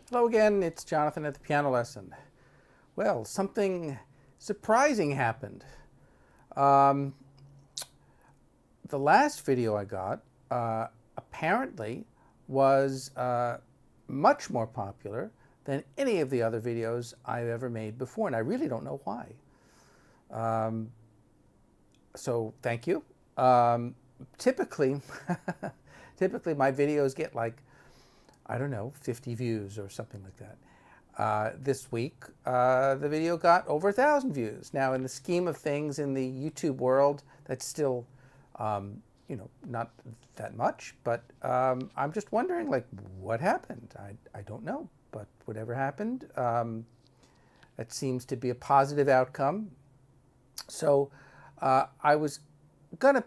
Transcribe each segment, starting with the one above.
Hello again, it's Jonathan at the Piano Lesson. Well, something surprising happened. Um, the last video I got apparently was much more popular than any of the other videos I've ever made before, and I really don't know why. So thank you. Typically, typically my videos get like, I don't know, 50 views or something like that. This week, the video got over 1,000 views. Now, in the scheme of things in the YouTube world, that's still, not that much. But I'm just wondering, like, what happened? I don't know. But whatever happened, it seems to be a positive outcome. So I was going to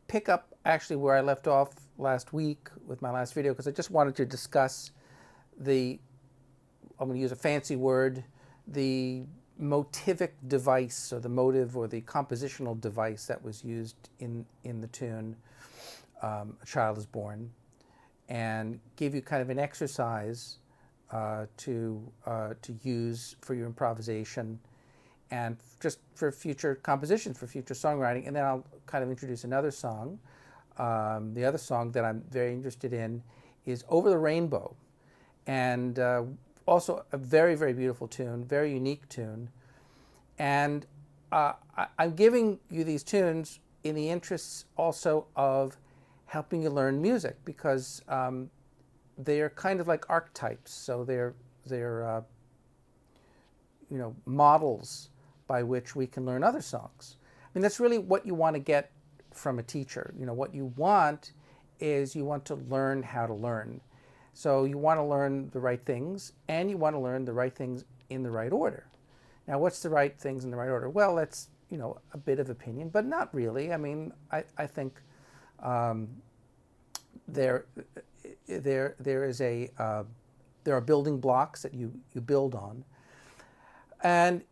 pick up actually where I left off last week with my last video, because I just wanted to discuss I'm going to use a fancy word, the motivic device, or the motive or the compositional device that was used in the tune A Child is Born, and give you kind of an exercise to use for your improvisation and just for future compositions, for future songwriting. And then I'll kind of introduce another song. The other song that I'm very interested in is Over the Rainbow, and also a very, very beautiful tune, very unique tune. And I'm giving you these tunes in the interests also of helping you learn music, because they are kind of like archetypes. So they're models by which we can learn other songs. I mean, that's really what you want to get from a teacher. What you want is you want to learn how to learn. So you want to learn the right things, and you want to learn the right things in the right order. Now, what's the right things in the right order? Well, that's, a bit of opinion, but not really. I mean, I think there are building blocks that you build on. And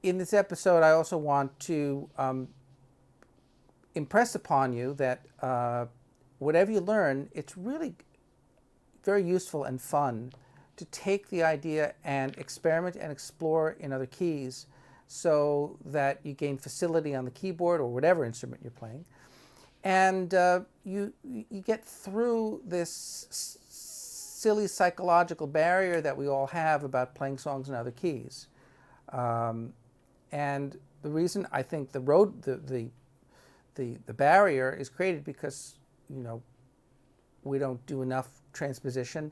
in this episode, I also want to impress upon you that whatever you learn, it's really very useful and fun to take the idea and experiment and explore in other keys, so that you gain facility on the keyboard or whatever instrument you're playing, and you get through this silly psychological barrier that we all have about playing songs in other keys. And the reason I think the barrier is created because we don't do enough transposition.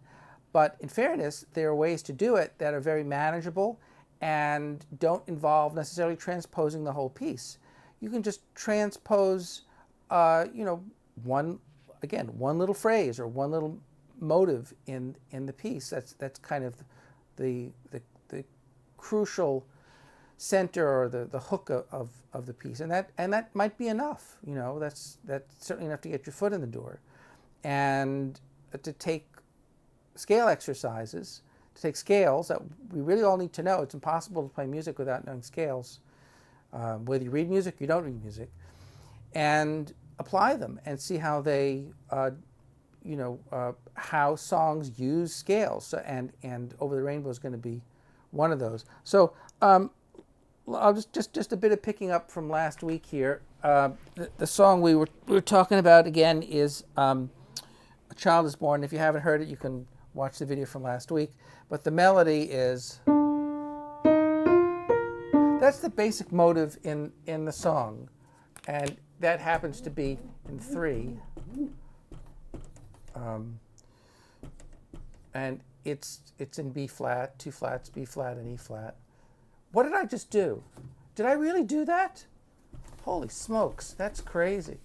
But in fairness, there are ways to do it that are very manageable and don't involve necessarily transposing the whole piece. You can just transpose, one little phrase or one little motive in the piece. That's kind of the crucial center, or the hook of the piece, and that might be enough. That's certainly enough to get your foot in the door, and to take scale exercises, to take scales that we really all need to know. It's impossible to play music without knowing scales, whether you read music, you don't read music, and apply them and see how they, how songs use scales. So, and Over the Rainbow is going to be one of those. So I'll just a bit of picking up from last week here. The song we were talking about again is A Child is Born. If you haven't heard it, you can watch the video from last week. But the melody is, that's the basic motive in the song, and that happens to be in 3. And it's in B flat, 2 flats, B flat, and E flat. What did I just do? Did I really do that? Holy smokes, that's crazy.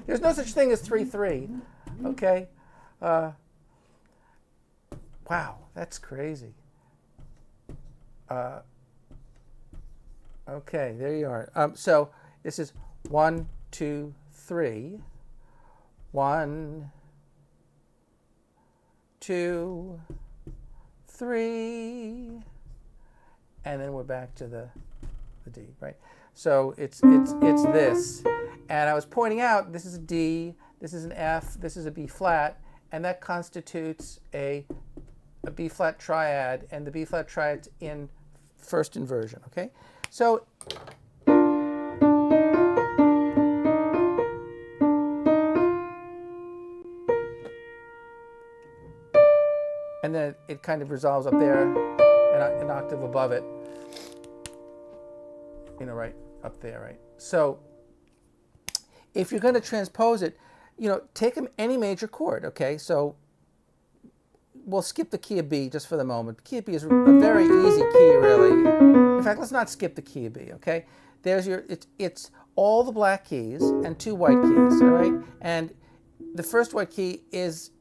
There's no such thing as 3-3. Okay. Wow, that's crazy. Okay, there you are. So this is 1, 2, 3. 1, 2, 3, and then we're back to the D, right? So it's this, and I was pointing out this is a D, this is an F, this is a B flat, and that constitutes a B flat triad, and the B flat triad's in first inversion. Okay, so and then it kind of resolves up there, and an octave above it, you know, right up there, right? So if you're going to transpose it, you know, take any major chord, okay? So we'll skip the key of B just for the moment. Key of B is a very easy key, really. In fact, let's not skip the key of B, okay? There's your, it's all the black keys and 2 white keys, all right? And the first white key is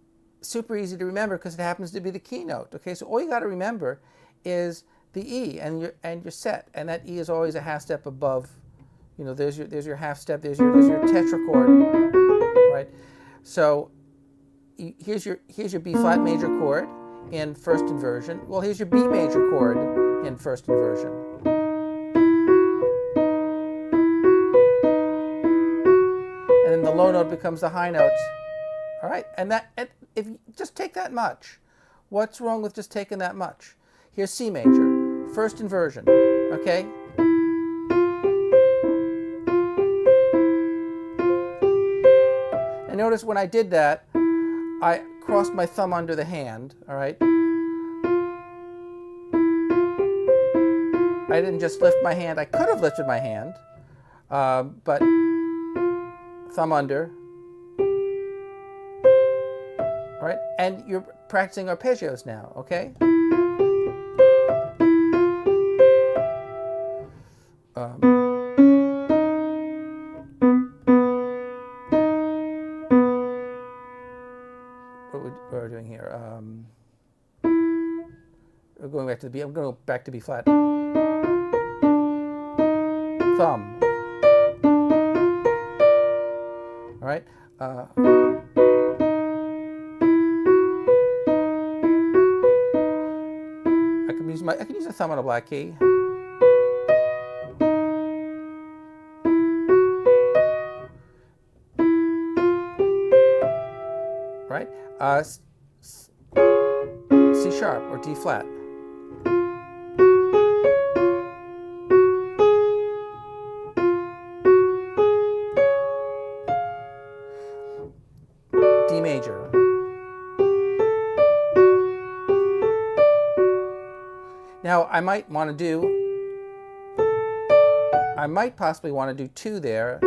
super easy to remember because it happens to be the keynote, okay? So all you got to remember is the E, and you're set, and that E is always a half step above. You know, there's your half step, there's your tetrachord, right? So here's your B flat major chord in first inversion. Well, here's your B major chord in first inversion. And then the low note becomes the high note. All right, and if you just take that much, what's wrong with just taking that much? Here's C major, first inversion, okay? And notice when I did that, I crossed my thumb under the hand, all right? I didn't just lift my hand. I could have lifted my hand, but thumb under, all right? And you're practicing arpeggios now, okay? What we're doing here. We're going back to the B. I'm going to go back to B flat. Thumb. All right. I can use a thumb on a black key. Right? C sharp or D flat. D major. Now I might possibly want to do 2 there,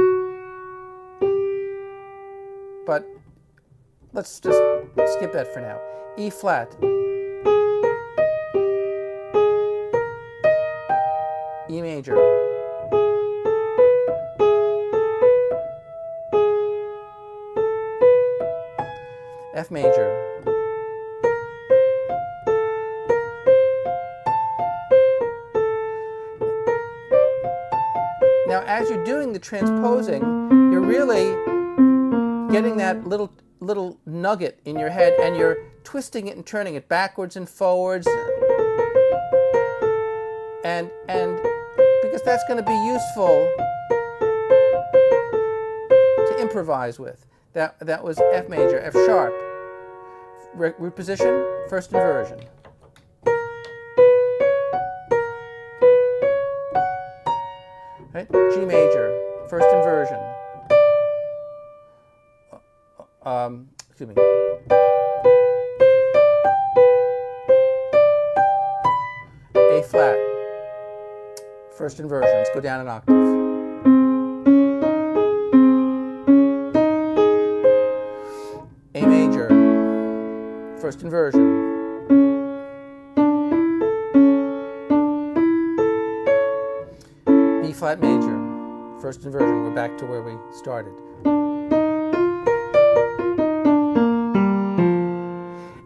but let's just skip that for now. E flat, E major, F major, now as you're doing the transposing, you're really getting that little nugget in your head, and you're twisting it and turning it backwards and forwards, and because that's going to be useful to improvise with. That was F major, F sharp, root position, first inversion. Right? G major, first inversion. Excuse me. A flat, first inversion. Let's go down an octave. A major, first inversion. B flat major, first inversion. We're back to where we started.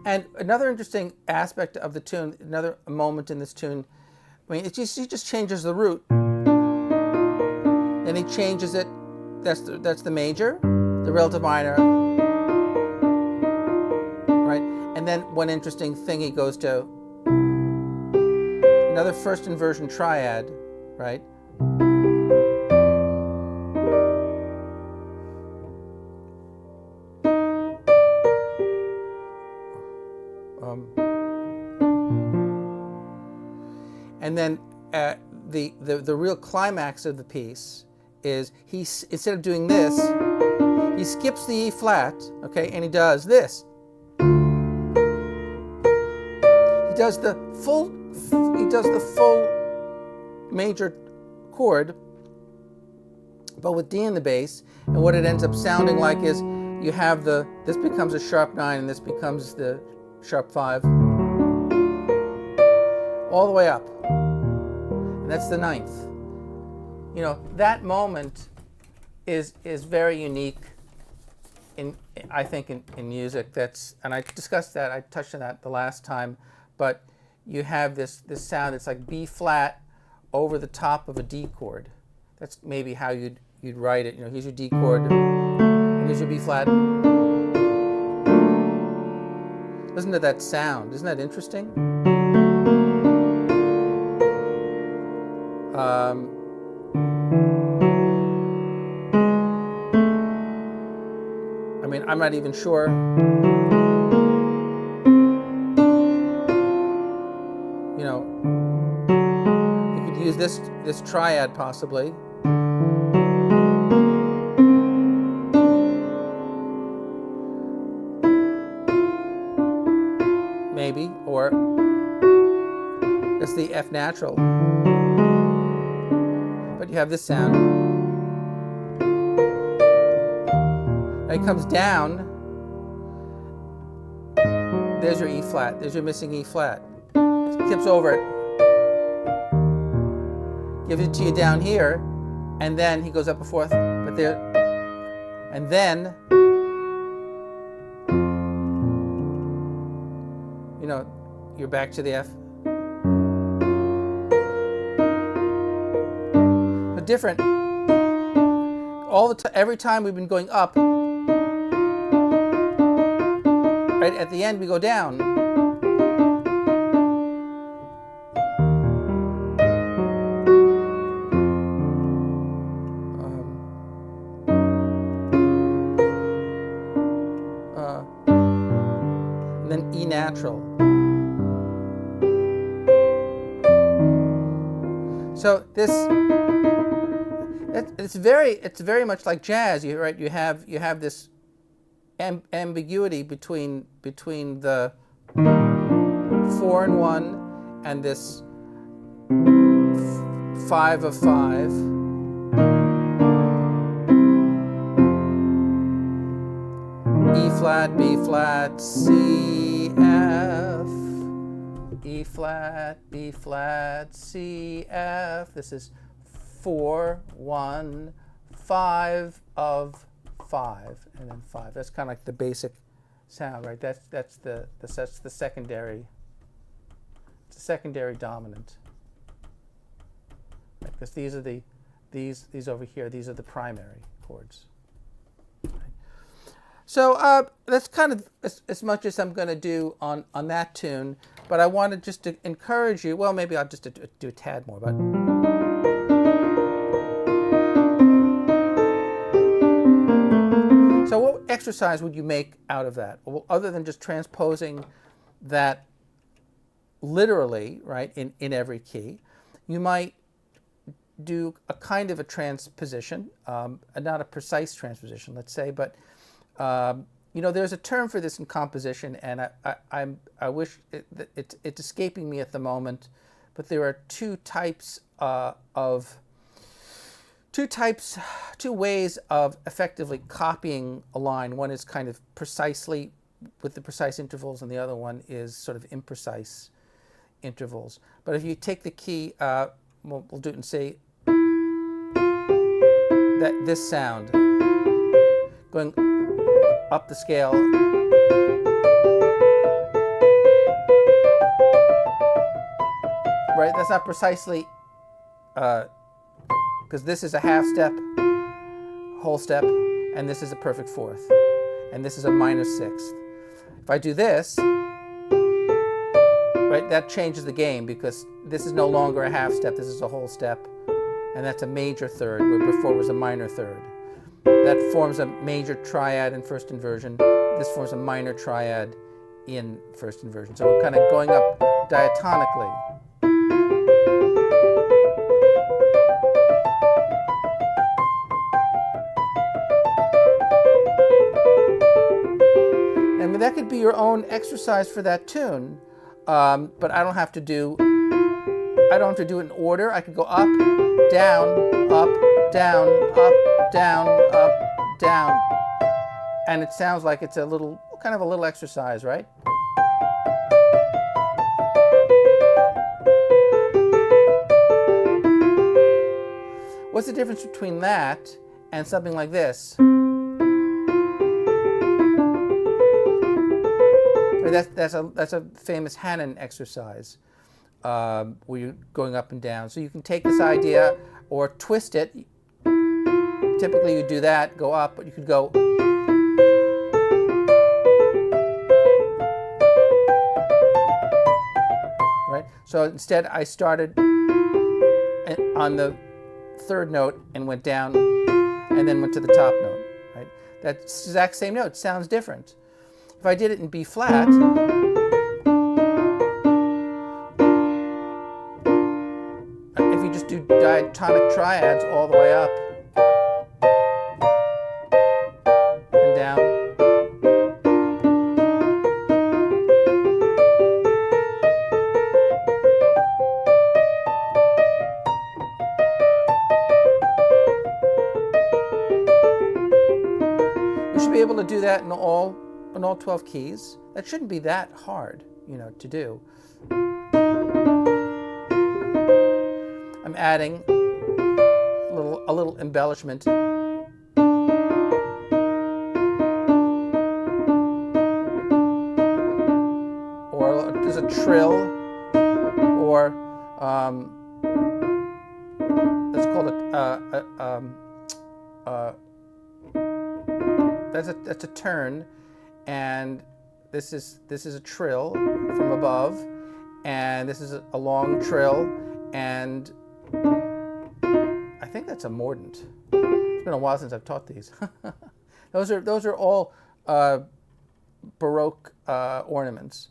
And another interesting aspect of the tune, another moment in this tune, I mean, he just changes the root. Then he changes it, that's the major, the relative minor, right? And then one interesting thing, he goes to another first inversion triad, right? And then the real climax of the piece is instead of doing this, he skips the E flat, okay, and he does this. He does the full major chord, but with D in the bass, and what it ends up sounding like is you have this becomes a sharp 9 and this becomes the sharp 5, all the way up, and that's the 9th. You know, that moment is very unique I think in music. And I discussed that, I touched on that the last time, but you have this sound that's like B flat over the top of a D chord. That's maybe how you'd write it. You know, here's your D chord, and here's your B flat. Listen to that sound. Isn't that interesting? I mean, I'm not even sure. You know, you could use this triad possibly. Maybe, or it's the F natural. But you have this sound. Now it comes down. There's your E flat. There's your missing E flat. Skips over it. Gives it to you down here, and then he goes up a fourth. But there, and then, you know, you're back to the F. But different. All the every time we've been going up. Right at the end we go down. And then E natural. So this, it's very much like jazz. You have this ambiguity between the 4 and 1 and this 5 of 5. E flat, B flat, C, F. E flat, B flat, C, F. This is 4, 1, 5 of 5, and then 5. That's kind of like the basic sound, right? That's the secondary. It's a secondary dominant, right? Because these are these over here. These are the primary chords. So that's kind of as much as I'm going to do on that tune, but I wanted just to encourage you. Well, maybe I'll just do a tad more, but. So what exercise would you make out of that? Well, other than just transposing that literally, right, in every key, you might do a kind of a transposition, not a precise transposition, let's say, but you know, there's a term for this in composition, and I wish it's escaping me at the moment, but there are two ways of effectively copying a line. One is kind of precisely with the precise intervals, and the other one is sort of imprecise intervals. But if you take the key, we'll do it and say that this sound going up the scale. Right, that's not precisely, because this is a half step, whole step, and this is a perfect fourth, and this is a minor sixth. If I do this, right, that changes the game, because this is no longer a half step, this is a whole step, and that's a major third, where before it was a minor third. That forms a major triad in first inversion. This forms a minor triad in first inversion. So we're kind of going up diatonically. And that could be your own exercise for that tune, but I don't have to do it in order. I could go up, down, up, down, up, down, up, down. And it sounds like it's a little, kind of a little exercise, right? What's the difference between that and something like this? That's a famous Hanon exercise where you're going up and down. So you can take this idea or twist it. Typically you do that, go up, but you could go. Right? So instead I started on the third note and went down and then went to the top note. Right? That exact same note sounds different. If I did it in B flat, if you just do diatonic triads all the way up and down, you should be able to do that in all 12 keys. That shouldn't be that hard, to do. I'm adding a little embellishment. Or there's a trill, or let's call it that's a turn. And this is a trill from above, and this is a long trill, and I think that's a mordent. It's been a while since I've taught these. Those are all Baroque ornaments.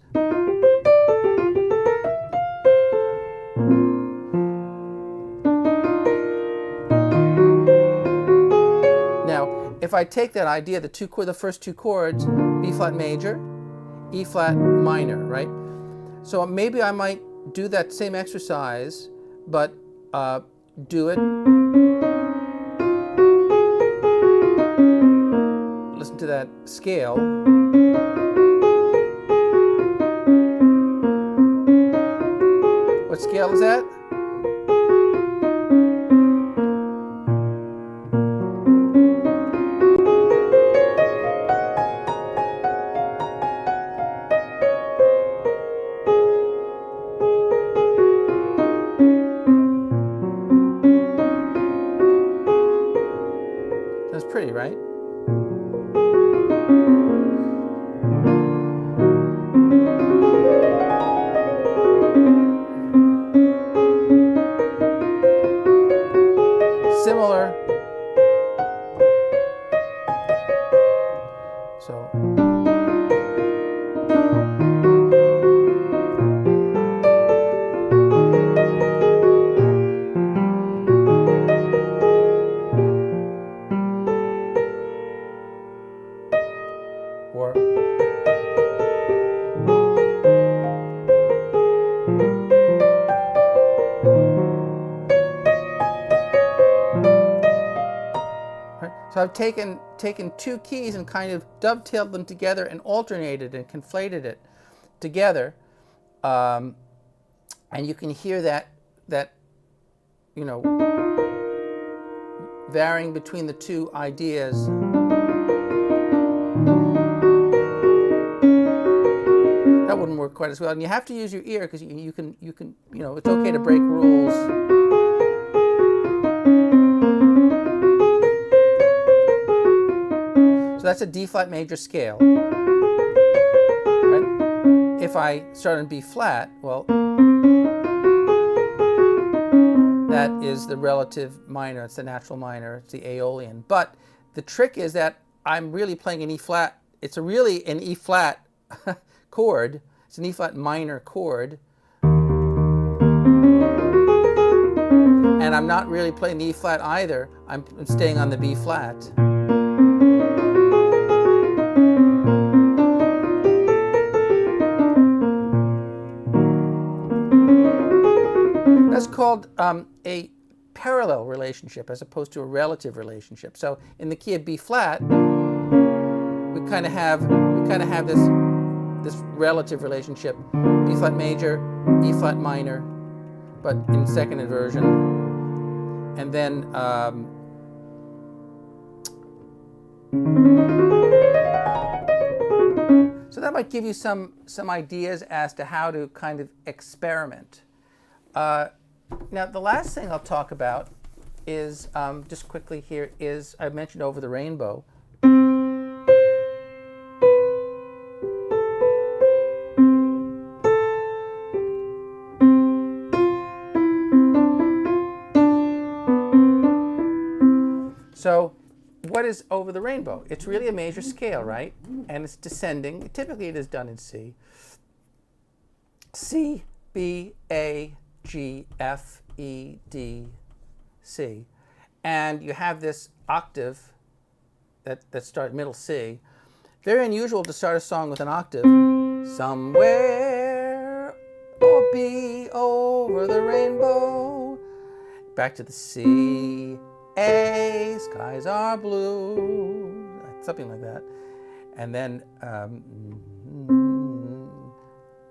Now, if I take that idea, the first two chords, B flat major, E flat minor, right? So maybe I might do that same exercise, but do it. Listen to that scale. What scale is that? That's pretty, right? Similar. So. Or right? So I've taken two keys and kind of dovetailed them together and alternated and conflated it together, and you can hear that varying between the two ideas. That wouldn't work quite as well, and you have to use your ear because you can it's okay to break rules. So that's a D flat major scale. Right? If I start in B flat, well, that is the relative minor. It's the natural minor. It's the Aeolian. But the trick is that I'm really playing an E flat. It's really an E flat chord. It's an E flat minor chord. And I'm not really playing the E flat either. I'm staying on the B flat. That's called a parallel relationship as opposed to a relative relationship. So in the key of B flat, we kind of have this relative relationship: B flat major, E flat minor, but in second inversion, and then so that might give you some ideas as to how to kind of experiment. Now, the last thing I'll talk about is, just quickly here, is I mentioned Over the Rainbow. So what is Over the Rainbow? It's really a major scale, right? And it's descending. Typically it is done in C. C, B, A, G, F, E, D, C. And you have this octave that starts middle C. Very unusual to start a song with an octave. Somewhere or be over the rainbow. Back to the C, A, skies are blue. Something like that. And then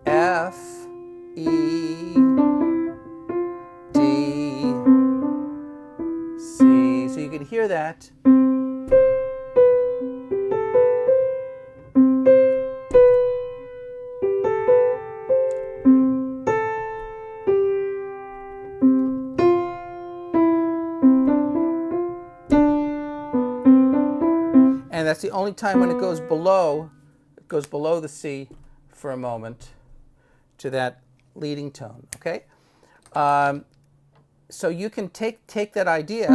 F, E, D, C. So you can hear that. And that's the only time when it goes below the C for a moment to that leading tone, okay? So you can take that idea,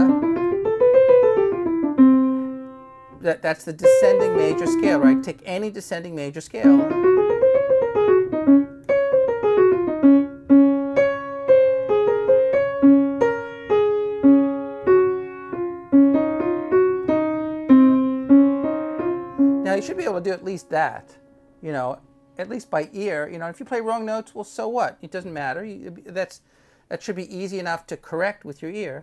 that's the descending major scale, right? Take any descending major scale. Now you should be able to do at least that, you know, at least by ear. You know, if you play wrong notes, well, so what? It doesn't matter. That should be easy enough to correct with your ear.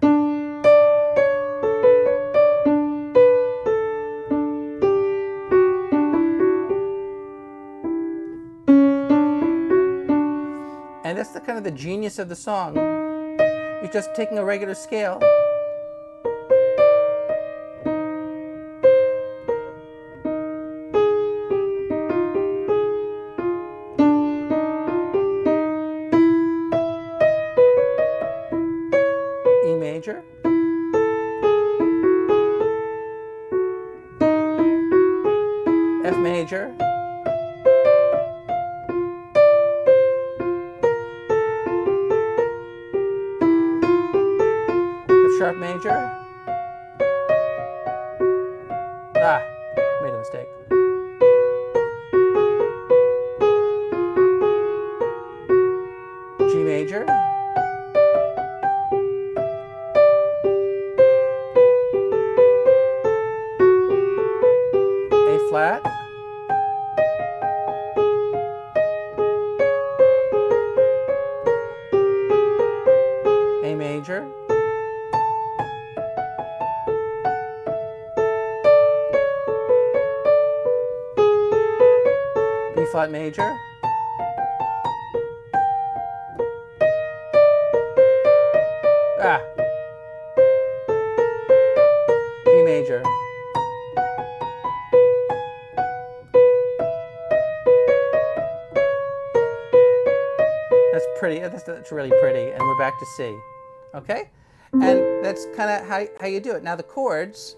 And that's the kind of the genius of the song. You're just taking a regular scale. E major. F major. F sharp major. Made a mistake. G major. A flat. A major. B flat major. B major. That's pretty. That's really pretty. And we're back to C. Okay? And that's kind of how you do it. Now the chords,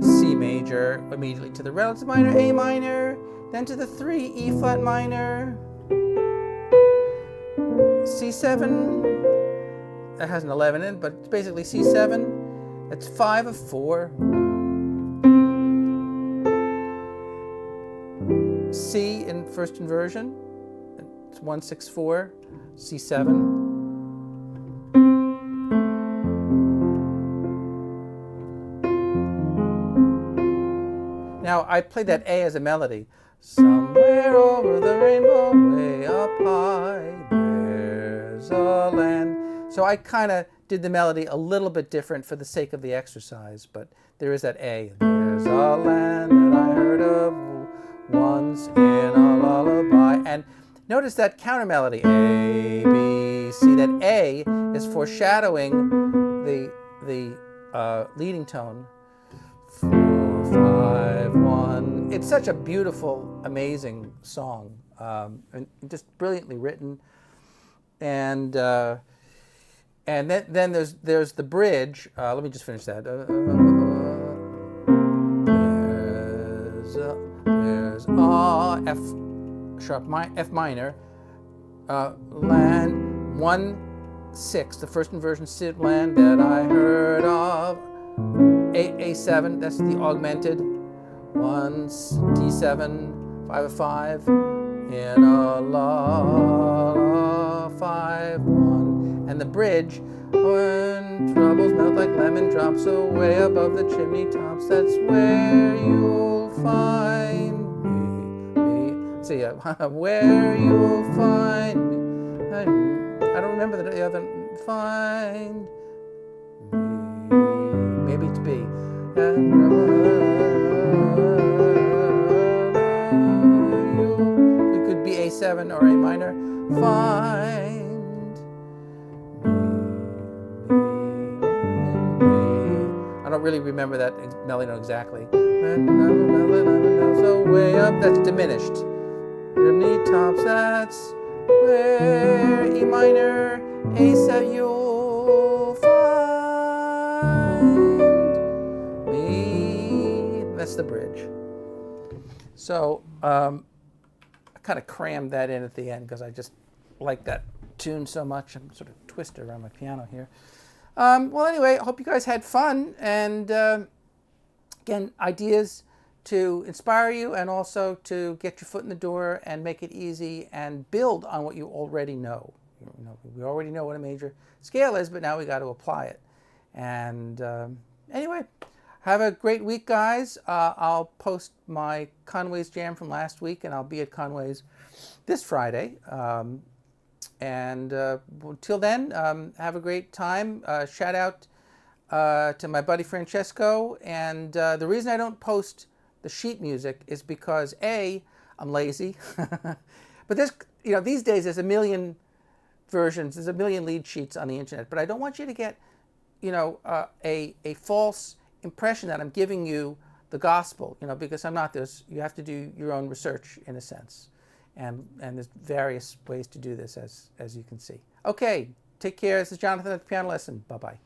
C major, immediately to the relative minor, A minor, then to the 3, E flat minor, C7, that has an 11 in it, but it's basically C7, that's 5 of 4, C in first inversion. It's 164, C7. Now, I played that A as a melody. Somewhere over the rainbow, way up high, there's a land. So I kind of did the melody a little bit different for the sake of the exercise, but there is that A. There's a land that I heard of once in a lullaby. And notice that counter melody, A, B, C. That A is foreshadowing the leading tone. 4, 5, 1. It's such a beautiful, amazing song, and just brilliantly written. And then there's the bridge. Let me just finish that. There's F sharp F minor, land 1/6, the first inversion Sid land that I heard of. A7, that's the augmented. 1 D7, 5/5 in a la 5/1, and the bridge. When troubles melt like lemon drops away above the chimney tops, that's where you'll find me. See, where you'll find me. I don't remember the other. Find me. Maybe it's B. It could be A7 or A minor. Find me. I don't really remember that melody note exactly. So way up, that's diminished. Chimney tops, that's where E minor, A7, you'll find me. That's the bridge. So I kind of crammed that in at the end because I just like that tune so much. I'm sort of twisted around my piano here. Well, anyway, I hope you guys had fun. And again, ideas to inspire you and also to get your foot in the door and make it easy and build on what you already know. We already know what a major scale is, but now we got to apply it. And anyway, have a great week, guys. I'll post my Conway's Jam from last week, and I'll be at Conway's this Friday. And until then, have a great time. Shout out to my buddy Francesco. And the reason I don't post the sheet music is because A, I'm lazy. But there's, these days there's a million versions, there's a million lead sheets on the internet. But I don't want you to get, a false impression that I'm giving you the gospel, because I'm not. You have to do your own research in a sense. And there's various ways to do this, as you can see. Okay, take care. This is Jonathan at the Piano Lesson. Bye-bye.